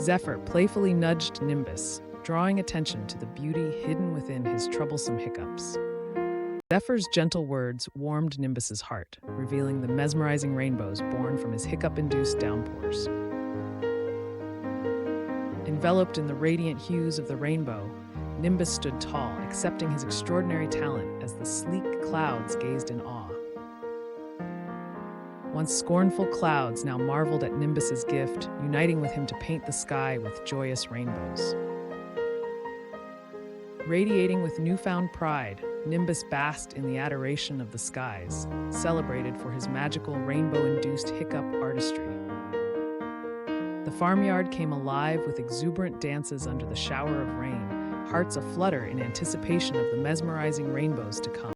Zephyr playfully nudged Nimbus, drawing attention to the beauty hidden within his troublesome hiccups. Zephyr's gentle words warmed Nimbus's heart, revealing the mesmerizing rainbows born from his hiccup-induced downpours. Enveloped in the radiant hues of the rainbow, Nimbus stood tall, accepting his extraordinary talent as the sleek clouds gazed in awe. Once scornful clouds now marveled at Nimbus's gift, uniting with him to paint the sky with joyous rainbows. Radiating with newfound pride, Nimbus basked in the adoration of the skies, celebrated for his magical rainbow-induced hiccup artistry. The farmyard came alive with exuberant dances under the shower of rain, hearts aflutter in anticipation of the mesmerizing rainbows to come.